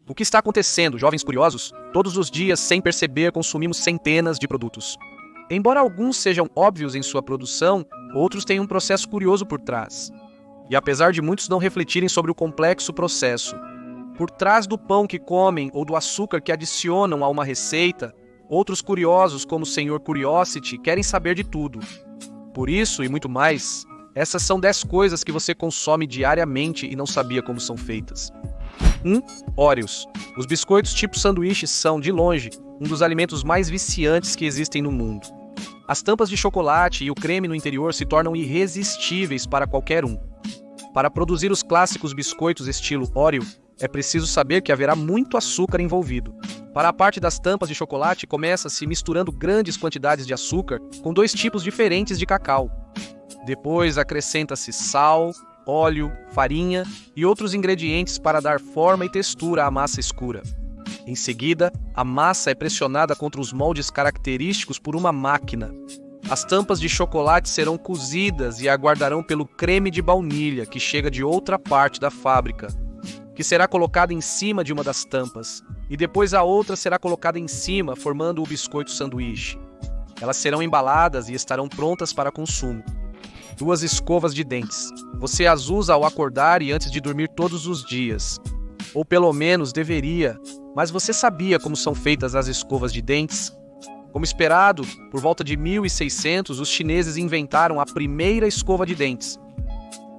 O que está acontecendo, jovens curiosos? Todos os dias, sem perceber, consumimos centenas de produtos. Embora alguns sejam óbvios em sua produção, outros têm um processo curioso por trás. E apesar de muitos não refletirem sobre o complexo processo, por trás do pão que comem ou do açúcar que adicionam a uma receita, outros curiosos, como o Sr. Curiosity, querem saber de tudo. Por isso e muito mais, essas são 10 coisas que você consome diariamente e não sabia como são feitas. 1. Oreos. Os biscoitos tipo sanduíche são, de longe, um dos alimentos mais viciantes que existem no mundo. As tampas de chocolate e o creme no interior se tornam irresistíveis para qualquer um. Para produzir os clássicos biscoitos estilo Oreo, é preciso saber que haverá muito açúcar envolvido. Para a parte das tampas de chocolate, começa-se misturando grandes quantidades de açúcar com 2 tipos diferentes de cacau. Depois acrescenta-se sal, óleo, farinha e outros ingredientes para dar forma e textura à massa escura. Em seguida, a massa é pressionada contra os moldes característicos por uma máquina. As tampas de chocolate serão cozidas e aguardarão pelo creme de baunilha que chega de outra parte da fábrica, que será colocada em cima de uma das tampas, e depois a outra será colocada em cima, formando o biscoito sanduíche. Elas serão embaladas e estarão prontas para consumo. 2 escovas de dentes. Você as usa ao acordar e antes de dormir todos os dias. Ou pelo menos deveria, mas você sabia como são feitas as escovas de dentes? Como esperado, por volta de 1600, os chineses inventaram a primeira escova de dentes.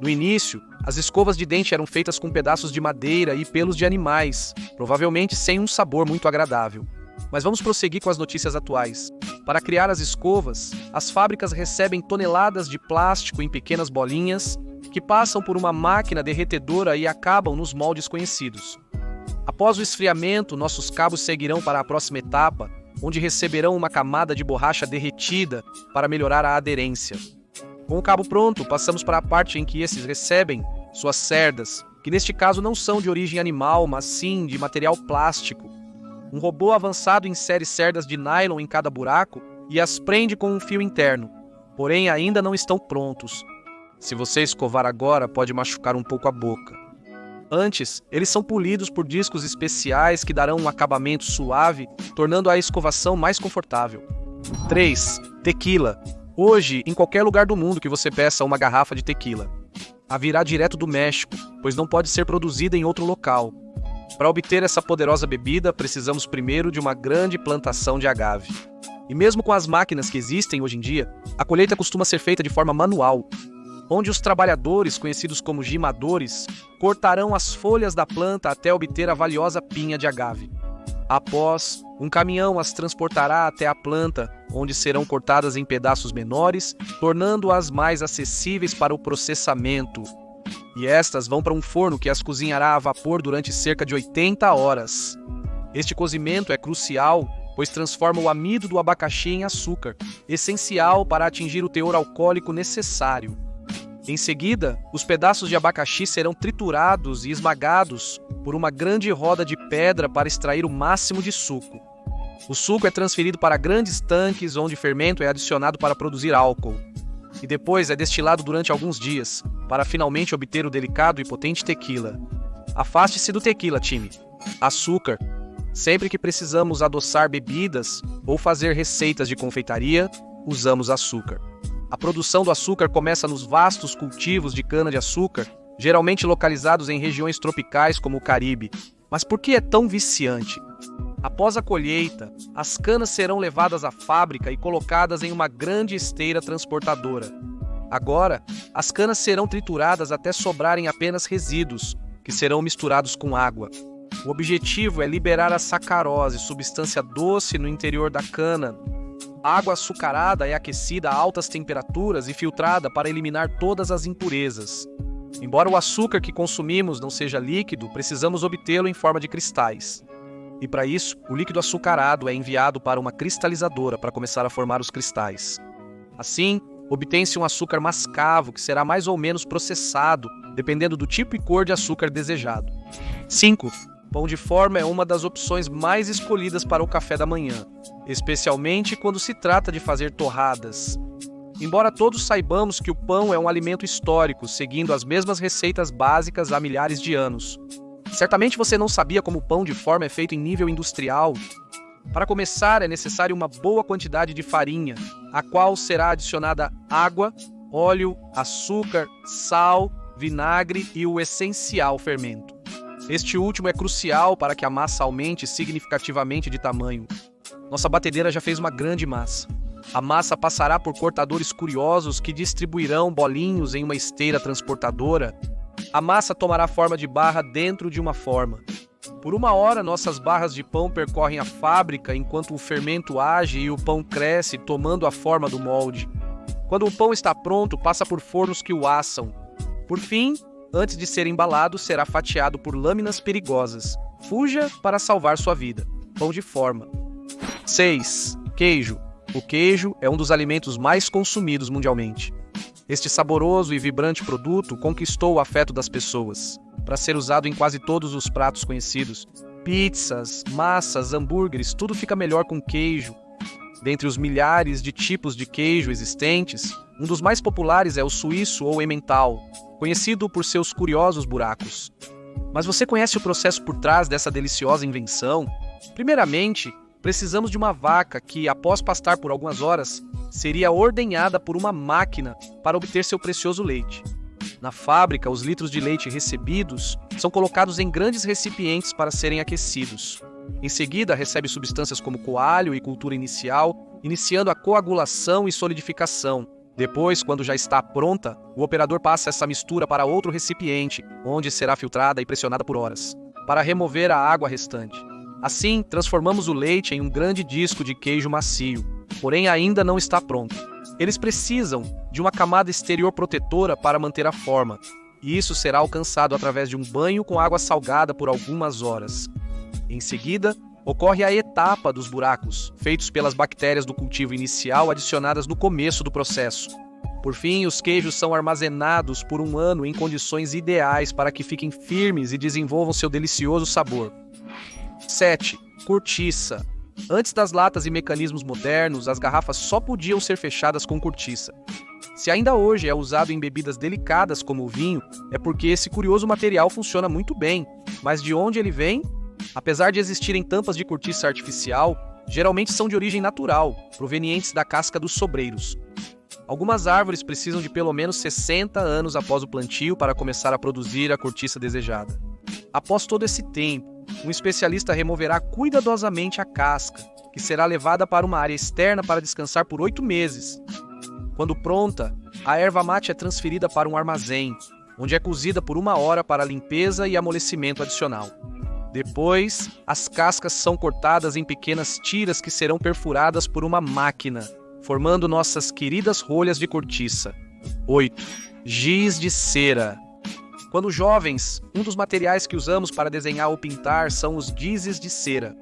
No início, as escovas de dente eram feitas com pedaços de madeira e pelos de animais, provavelmente sem um sabor muito agradável. Mas vamos prosseguir com as notícias atuais. Para criar as escovas, as fábricas recebem toneladas de plástico em pequenas bolinhas, que passam por uma máquina derretedora e acabam nos moldes conhecidos. Após o esfriamento, nossos cabos seguirão para a próxima etapa, onde receberão uma camada de borracha derretida para melhorar a aderência. Com o cabo pronto, passamos para a parte em que esses recebem suas cerdas, que neste caso não são de origem animal, mas sim de material plástico. Um robô avançado insere cerdas de nylon em cada buraco e as prende com um fio interno, porém ainda não estão prontos. Se você escovar agora, pode machucar um pouco a boca. Antes, eles são polidos por discos especiais que darão um acabamento suave, tornando a escovação mais confortável. 3. Tequila. Hoje, em qualquer lugar do mundo que você peça uma garrafa de tequila, a virá direto do México, pois não pode ser produzida em outro local. Para obter essa poderosa bebida, precisamos primeiro de uma grande plantação de agave. E mesmo com as máquinas que existem hoje em dia, a colheita costuma ser feita de forma manual, onde os trabalhadores, conhecidos como gimadores, cortarão as folhas da planta até obter a valiosa pinha de agave. Após, um caminhão as transportará até a planta, onde serão cortadas em pedaços menores, tornando-as mais acessíveis para o processamento. E estas vão para um forno que as cozinhará a vapor durante cerca de 80 horas. Este cozimento é crucial, pois transforma o amido do abacaxi em açúcar, essencial para atingir o teor alcoólico necessário. Em seguida, os pedaços de abacaxi serão triturados e esmagados por uma grande roda de pedra para extrair o máximo de suco. O suco é transferido para grandes tanques onde fermento é adicionado para produzir álcool. E depois é destilado durante alguns dias, para finalmente obter o delicado e potente tequila. Afaste-se do tequila, time. Açúcar. Sempre que precisamos adoçar bebidas ou fazer receitas de confeitaria, usamos açúcar. A produção do açúcar começa nos vastos cultivos de cana-de-açúcar, geralmente localizados em regiões tropicais como o Caribe. Mas por que é tão viciante? Após a colheita, as canas serão levadas à fábrica e colocadas em uma grande esteira transportadora. Agora, as canas serão trituradas até sobrarem apenas resíduos, que serão misturados com água. O objetivo é liberar a sacarose, substância doce no interior da cana. A água açucarada é aquecida a altas temperaturas e filtrada para eliminar todas as impurezas. Embora o açúcar que consumimos não seja líquido, precisamos obtê-lo em forma de cristais. E para isso, o líquido açucarado é enviado para uma cristalizadora para começar a formar os cristais. Assim, obtém-se um açúcar mascavo que será mais ou menos processado, dependendo do tipo e cor de açúcar desejado. 5. Pão de forma é uma das opções mais escolhidas para o café da manhã, especialmente quando se trata de fazer torradas. Embora todos saibamos que o pão é um alimento histórico, seguindo as mesmas receitas básicas há milhares de anos, Certamente você não sabia como o pão de forma é feito em nível industrial. Para começar, é necessário uma boa quantidade de farinha, a qual será adicionada água, óleo, açúcar, sal, vinagre e o essencial fermento. Este último é crucial para que a massa aumente significativamente de tamanho. Nossa batedeira já fez uma grande massa. A massa passará por cortadores curiosos que distribuirão bolinhos em uma esteira transportadora. A massa tomará forma de barra dentro de uma forma. Por 1 hora, nossas barras de pão percorrem a fábrica enquanto o fermento age e o pão cresce, tomando a forma do molde. Quando o pão está pronto, passa por fornos que o assam. Por fim, antes de ser embalado, será fatiado por lâminas perigosas. Fuja para salvar sua vida. Pão de forma. 6. Queijo. O queijo é um dos alimentos mais consumidos mundialmente. Este saboroso e vibrante produto conquistou o afeto das pessoas, para ser usado em quase todos os pratos conhecidos. Pizzas, massas, hambúrgueres, tudo fica melhor com queijo. Dentre os milhares de tipos de queijo existentes, um dos mais populares é o suíço ou emmental, conhecido por seus curiosos buracos. Mas você conhece o processo por trás dessa deliciosa invenção? Primeiramente, precisamos de uma vaca que, após pastar por algumas horas, seria ordenhada por uma máquina para obter seu precioso leite. Na fábrica, os litros de leite recebidos são colocados em grandes recipientes para serem aquecidos. Em seguida, recebe substâncias como coalho e cultura inicial, iniciando a coagulação e solidificação. Depois, quando já está pronta, o operador passa essa mistura para outro recipiente, onde será filtrada e pressionada por horas, para remover a água restante. Assim, transformamos o leite em um grande disco de queijo macio, porém ainda não está pronto. Eles precisam de uma camada exterior protetora para manter a forma, e isso será alcançado através de um banho com água salgada por algumas horas. Em seguida, ocorre a etapa dos buracos, feitos pelas bactérias do cultivo inicial adicionadas no começo do processo. Por fim, os queijos são armazenados por 1 ano em condições ideais para que fiquem firmes e desenvolvam seu delicioso sabor. 7. Cortiça. Antes das latas e mecanismos modernos, as garrafas só podiam ser fechadas com cortiça. Se ainda hoje é usado em bebidas delicadas como o vinho, é porque esse curioso material funciona muito bem. Mas de onde ele vem? Apesar de existirem tampas de cortiça artificial, geralmente são de origem natural, provenientes da casca dos sobreiros. Algumas árvores precisam de pelo menos 60 anos após o plantio para começar a produzir a cortiça desejada. Após todo esse tempo, um especialista removerá cuidadosamente a casca, que será levada para uma área externa para descansar por 8 meses. Quando pronta, a erva mate é transferida para um armazém, onde é cozida por 1 hora para limpeza e amolecimento adicional. Depois, as cascas são cortadas em pequenas tiras que serão perfuradas por uma máquina, formando nossas queridas rolhas de cortiça. 8. Giz de cera. Quando jovens, um dos materiais que usamos para desenhar ou pintar são os gizes de cera.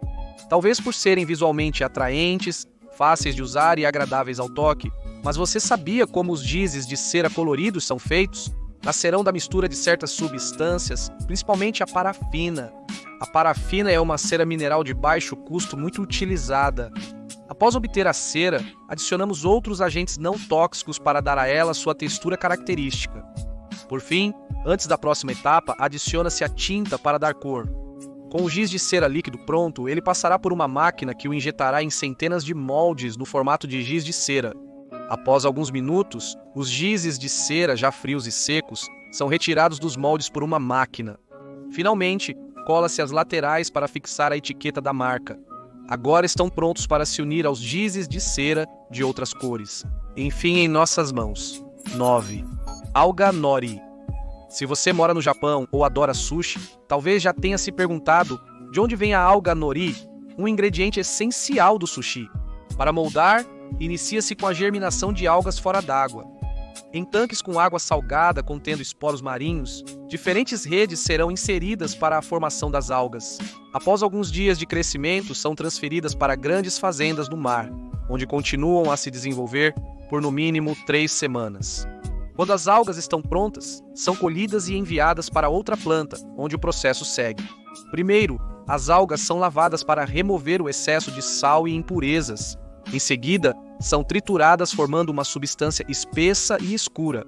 Talvez por serem visualmente atraentes, fáceis de usar e agradáveis ao toque, mas você sabia como os gizes de cera coloridos são feitos? Nascerão da mistura de certas substâncias, principalmente a parafina. A parafina é uma cera mineral de baixo custo muito utilizada. Após obter a cera, adicionamos outros agentes não tóxicos para dar a ela sua textura característica. Por fim, antes da próxima etapa, adiciona-se a tinta para dar cor. Com o giz de cera líquido pronto, ele passará por uma máquina que o injetará em centenas de moldes no formato de giz de cera. Após alguns minutos, os gizes de cera já frios e secos são retirados dos moldes por uma máquina. Finalmente, cola-se as laterais para fixar a etiqueta da marca. Agora estão prontos para se unir aos gizes de cera de outras cores. Enfim, em nossas mãos. 9. Alga nori. Se você mora no Japão ou adora sushi, talvez já tenha se perguntado de onde vem a alga nori, um ingrediente essencial do sushi. Para moldar, inicia-se com a germinação de algas fora d'água. Em tanques com água salgada contendo esporos marinhos, diferentes redes serão inseridas para a formação das algas. Após alguns dias de crescimento, são transferidas para grandes fazendas no mar, onde continuam a se desenvolver por no mínimo 3 semanas. Quando as algas estão prontas, são colhidas e enviadas para outra planta, onde o processo segue. Primeiro, as algas são lavadas para remover o excesso de sal e impurezas. Em seguida, são trituradas formando uma substância espessa e escura.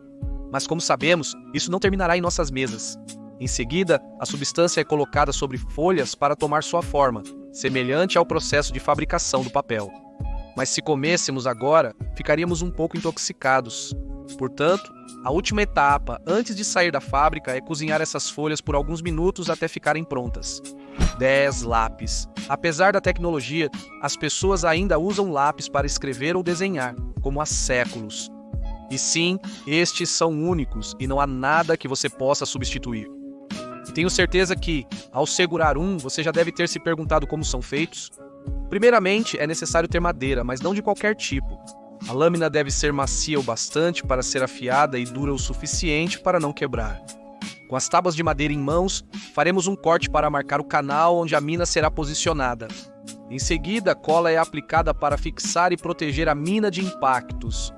Mas como sabemos, isso não terminará em nossas mesas. Em seguida, a substância é colocada sobre folhas para tomar sua forma, semelhante ao processo de fabricação do papel. Mas se comêssemos agora, ficaríamos um pouco intoxicados. Portanto, a última etapa, antes de sair da fábrica, é cozinhar essas folhas por alguns minutos até ficarem prontas. 10 lápis. Apesar da tecnologia, as pessoas ainda usam lápis para escrever ou desenhar, como há séculos. E sim, estes são únicos e não há nada que você possa substituir. E tenho certeza que, ao segurar um, você já deve ter se perguntado como são feitos. Primeiramente, é necessário ter madeira, mas não de qualquer tipo. A lâmina deve ser macia o bastante para ser afiada e dura o suficiente para não quebrar. Com as tábuas de madeira em mãos, faremos um corte para marcar o canal onde a mina será posicionada. Em seguida, a cola é aplicada para fixar e proteger a mina de impactos.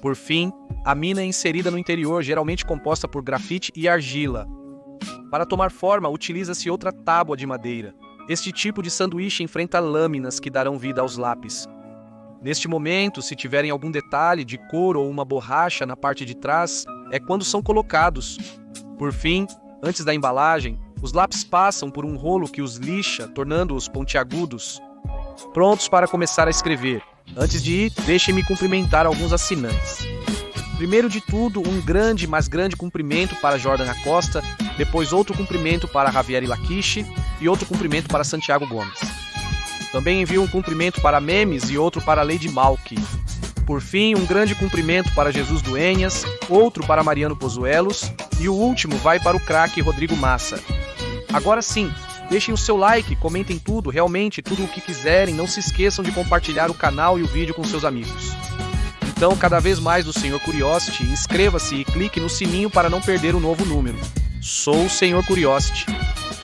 Por fim, a mina é inserida no interior, geralmente composta por grafite e argila. Para tomar forma, utiliza-se outra tábua de madeira. Este tipo de sanduíche enfrenta lâminas que darão vida aos lápis. Neste momento, se tiverem algum detalhe de cor ou uma borracha na parte de trás, é quando são colocados. Por fim, antes da embalagem, os lápis passam por um rolo que os lixa, tornando-os pontiagudos. Prontos para começar a escrever. Antes de ir, deixem-me cumprimentar alguns assinantes. Primeiro de tudo, um grande, mas grande cumprimento para Jordan Acosta, depois outro cumprimento para Javier Laquiche e outro cumprimento para Santiago Gomes. Também envio um cumprimento para Memes e outro para Lady Malky. Por fim, um grande cumprimento para Jesus Duenhas, outro para Mariano Pozuelos e o último vai para o craque Rodrigo Massa. Agora sim, deixem o seu like, comentem tudo, realmente tudo o que quiserem, não se esqueçam de compartilhar o canal e o vídeo com seus amigos. Então, cada vez mais do Sr. Curiosity, inscreva-se e clique no sininho para não perder um novo número. Sou o Sr. Curiosity.